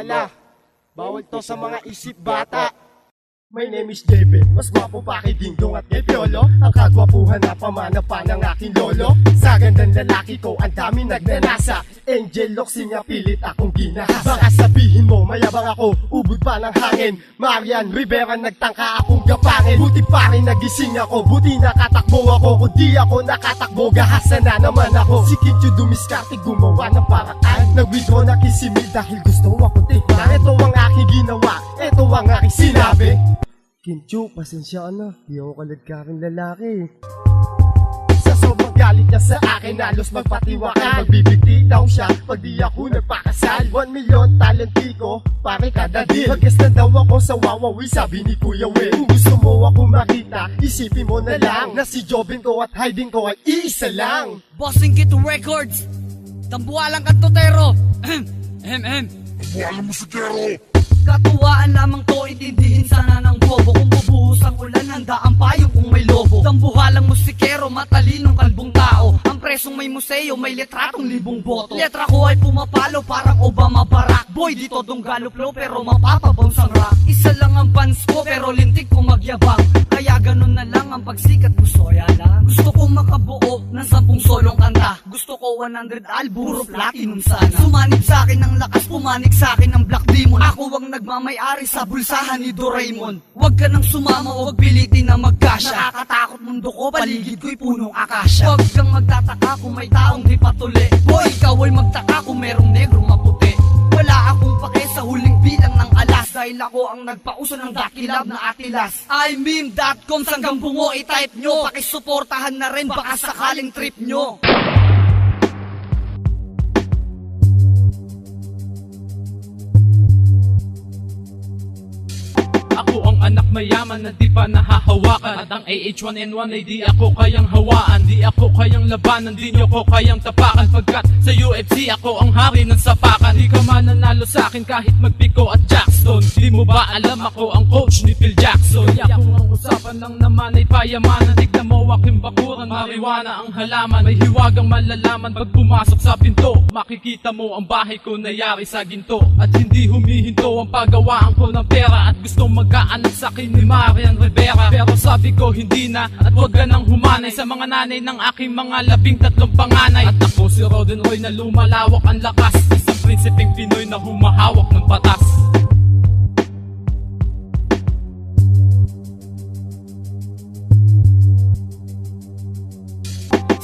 eskwela. Bawal to sa mga isip bata. My name is JB, mas gwapo pa kay Dingdong at kay Piolo. Ang kagwapuhan na pamana pa ng aking lolo. Sa gandang lalaki ko, ang dami nagnanasa. Angel Locsin nga pilit akong ginahasa. Baka sabihin mo, mayabang ako, ubod pa ng hangin. Marian Rivera, nagtangka akong gapangin. Buti pa rin nagising ako, buti nakatakbo ako. Kung di ako nakatakbo, gahasa na naman ako. Si Kinchu dumiskarte, gumawa ng paraan. Nag-withdraw na kisimil dahil gusto ako tikman. Ito ang aking ginawa, ito ang aking sinabi. Kinchu, pasensya ka na, di ako kaladkaring lalaki. Sa sobrang galit niya sa akin, halos magpatiwakan. Magbibigti daw siya pag di ako nagpakasal. 1 million talenti ko, pare kada deal. Mag-guess na daw ako sa Wawawi, sabi ni Kuya Will. Kung gusto mo ako makita, isipin mo na lang na si Jobin ko at hiding ko ay iisa lang. Bossing Kito Records, tambuhalang kantotero. Buwalan mo si Kero! Katuwaan lamang to, itindihin sana ng bobo. Kung bubuhos ang ulan, handa ang payong kung may lobo. Tambuhalang musikero, matalinong kalbong tao. Ang presong may museo, may letratong 1,000 boto. Letra ko ay pumapalo, parang Obama Barack. Boy, di todong galuplo, pero mapapabounce ang rock. Isa lang ang fans ko, pero lintik ko magyabang. Kaya ganun na lang ang pagsikat ko, soya lang. Gusto ko makabuo ng 10 solong kanta. Gusto ko 100 album, puro platinum sana. Sumanib sa akin ng lakas, pumanik sa akin ng Black Demon. Ako ang nagmamay-ari sa bulsahan ni Doraemon. Huwag ka nang sumama, huwag pilitin na magkasya. Nakakatakot mundo ko, paligid ko'y punong akasya. Huwag kang magtataka kung may taong di patuli. Boy, ikaw ay magtaka kung merong negrong maputi. Wala akong pake sa huling bilang ng alas, dahil ako ang nagpauso ng dakilab na atilas. imeme.com, sanggang bungo i-type nyo. Pakisuportahan na rin, baka sakaling trip nyo. Ako ang anak mayaman na di pa nahahawakan. At ang AH1N1 ay di ako kayang hawaan. Di ako kayang labanan, di nyo ko kayang tapakan. Pagkat sa UFC ako ang hari ng sapakan. Di ka mananalo sa akin kahit magpiko at Jackson. Di mo ba alam ako ang coach ni Phil Jackson? Kaya kung ang usapan lang naman ay payamanan, tignan mo aking bakuran, mariwana ang halaman. May hiwagang malalaman pag pumasok sa pinto. Makikita mo ang bahay ko na yari sa ginto. At hindi humihinto ang paggawaan ko ng pera. At gustong magkaanak sa akin ni Marian Rivera. Pero sabi ko hindi na, at wag ka nang humanay sa mga nanay ng aking mga 13 panganay. At ako si Roden Roy na lumalawak ang lakas, isang prinsipeng Pinoy na humahawak ng batas.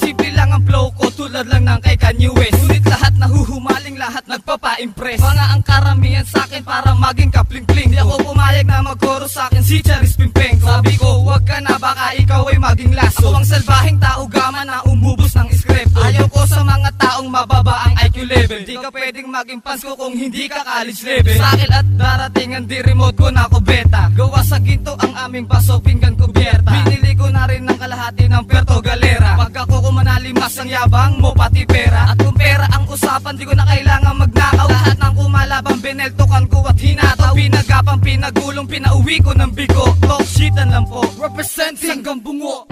Simple lang ang flow ko, tulad lang ng kay Kanye West. Ngunit lahat nahuhumaling, lahat nagpapa-impress. Mga ang karamihan sa'kin para maging kapling-pling. Di ako pumayag na mag-chorus sa'kin si Charis Pimpeng. Sabi ko, wag ka na, baka ikaw ay maging laso. Ako ang salbahing tao gama na umubos ng script. Ayaw ko sa mga taong mababa ang IQ level. Di ka pwedeng maging fans ko kung hindi ka college level. Sakil at darating ang di remote ko na kubeta. Gawa sa ginto ang aming paso, pinggan kubyerta. Binili ko na rin ng kalahati ng Puerto Galera. Pag ako kumanalimas ang yabang mo pati pera. At kung pera ang usapan, di ko na kailangan magnakaw. Lahat ng kumalabang bineltokan ko at hinataw. Pinagapang, pinagulong, pinauwi ko ng bigo. Talk shit lang po, represent hanggang bungo.